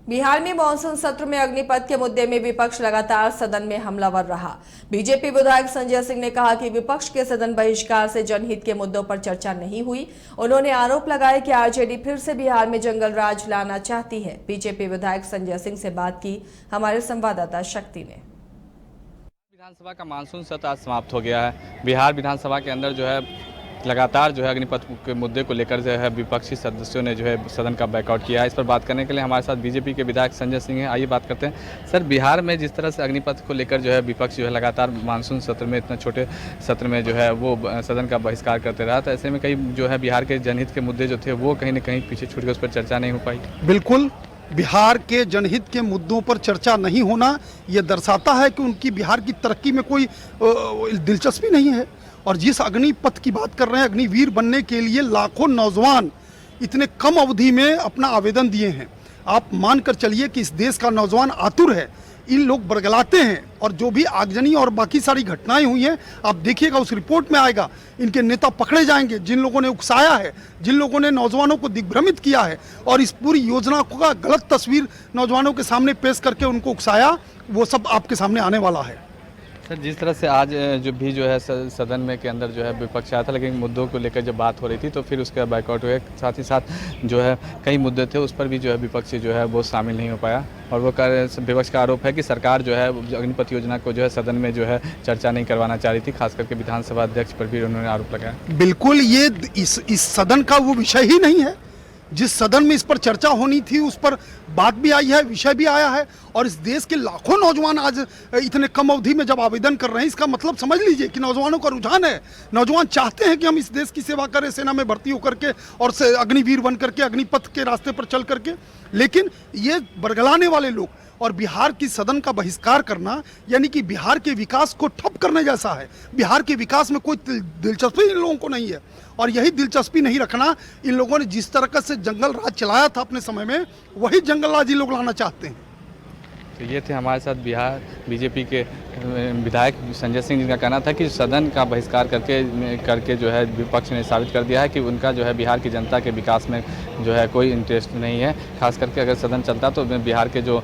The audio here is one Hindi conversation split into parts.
बिहार में मानसून सत्र में अग्निपथ के मुद्दे में विपक्ष लगातार सदन में हमलावर रहा। बीजेपी विधायक संजय सिंह ने कहा कि विपक्ष के सदन बहिष्कार से जनहित के मुद्दों पर चर्चा नहीं हुई। उन्होंने आरोप लगाया कि आरजेडी फिर से बिहार में जंगल राज लाना चाहती है। बीजेपी विधायक संजय सिंह से बात की हमारे संवाददाता शक्ति ने। विधानसभा का मानसून सत्र आज समाप्त हो गया है। बिहार विधानसभा के अंदर जो है लगातार जो है अग्निपथ के मुद्दे को लेकर जो है विपक्षी सदस्यों ने जो है सदन का बैकआउट किया है। इस पर बात करने के लिए हमारे साथ बीजेपी के विधायक संजय सिंह हैं। आइए बात करते हैं। सर, बिहार में जिस तरह से अग्निपथ को लेकर जो है विपक्ष जो है लगातार मानसून सत्र में, इतना छोटे सत्र में जो है वो सदन का बहिष्कार करते रहा, तो ऐसे में कई जो है बिहार के जनहित के मुद्दे जो थे वो कहीं ना कहीं पीछे छूट गए, उस पर चर्चा नहीं हो पाई। बिल्कुल, बिहार के जनहित के मुद्दों पर चर्चा नहीं होना ये दर्शाता है कि उनकी बिहार की तरक्की में कोई दिलचस्पी नहीं है। और जिस अग्निपथ की बात कर रहे हैं, अग्निवीर बनने के लिए लाखों नौजवान इतने कम अवधि में अपना आवेदन दिए हैं। आप मानकर चलिए कि इस देश का नौजवान आतुर है। इन लोग बरगलाते हैं और जो भी आगजनी और बाकी सारी घटनाएं हुई हैं, आप देखिएगा उस रिपोर्ट में आएगा। इनके नेता पकड़े जाएंगे जिन लोगों ने उकसाया है, जिन लोगों ने नौजवानों को दिग्भ्रमित किया है और इस पूरी योजना का गलत तस्वीर नौजवानों के सामने पेश करके उनको उकसाया, वो सब आपके सामने आने वाला है। सर, जिस तरह से आज जो है सदन में के अंदर जो है विपक्ष आया था, लेकिन मुद्दों को लेकर जब बात हो रही थी तो फिर उसका बैकआउट हुए। साथ ही साथ जो है कई मुद्दे थे उस पर भी जो है विपक्ष जो है वो शामिल नहीं हो पाया। और वो विपक्ष का आरोप है कि सरकार जो है अग्निपथ योजना को जो है सदन में जो है चर्चा नहीं करवाना चाह रही थी। खास करके विधानसभा अध्यक्ष पर भी उन्होंने आरोप लगाया। बिल्कुल, ये इस सदन का वो विषय ही नहीं है। जिस सदन में इस पर चर्चा होनी थी उस पर बात भी आई है, विषय भी आया है। और इस देश के लाखों नौजवान आज इतने कम अवधि में जब आवेदन कर रहे हैं, इसका मतलब समझ लीजिए कि नौजवानों का रुझान है। नौजवान चाहते हैं कि हम इस देश की सेवा करें, सेना में भर्ती होकर के और अग्निवीर बन करके, अग्निपथ के रास्ते पर चल करके। लेकिन ये बरगलाने वाले लोग और बिहार की सदन का बहिष्कार करना यानी कि बिहार के विकास को ठप करने जैसा है। बिहार के विकास में कोई दिलचस्पी इन लोगों को नहीं है। और यही दिलचस्पी नहीं रखना, इन लोगों ने जिस तरह से जंगल राज चलाया था अपने समय में, वही जंगल राज ये लोग लाना चाहते हैं। तो ये थे हमारे साथ बिहार बीजेपी के विधायक संजय सिंह, जिनका कहना था कि सदन का बहिष्कार करके जो है विपक्ष ने साबित कर दिया है कि उनका जो है बिहार की जनता के विकास में जो है कोई इंटरेस्ट नहीं है। खास करके अगर सदन चलता तो बिहार के जो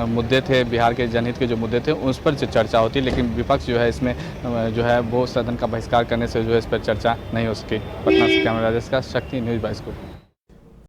मुद्दे थे, बिहार के जनहित के जो मुद्दे थे उस पर चर्चा होती, लेकिन विपक्ष जो है इसमें जो है वो सदन का बहिष्कार करने से जो है इस पर चर्चा नहीं हो सकी। पटना से कैमरा राजेश का, शक्ति न्यूज़ 22 को।